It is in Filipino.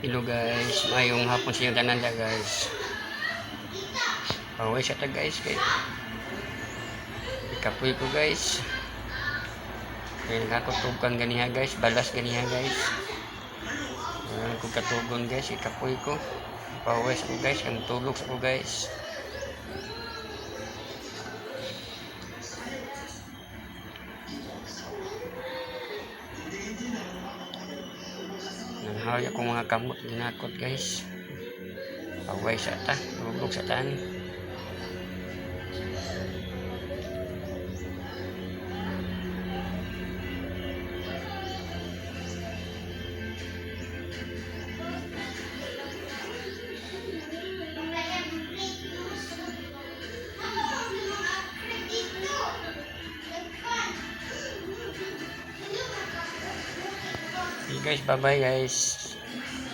Hello guys, mayong hapon sa inyong tanan guys. Paway sa ta guys kay ikapoy ko guys. Kaya nagkakatugan ganiha guys, balas ganiha guys. Kung katugon guys, ikapoy ko. Paway sa ko guys, kang tulog sa ko guys. Nanghaway akong mga kamot ginakot guys. Paway sa ta, tulog sa tani. Okay guys, bye bye guys.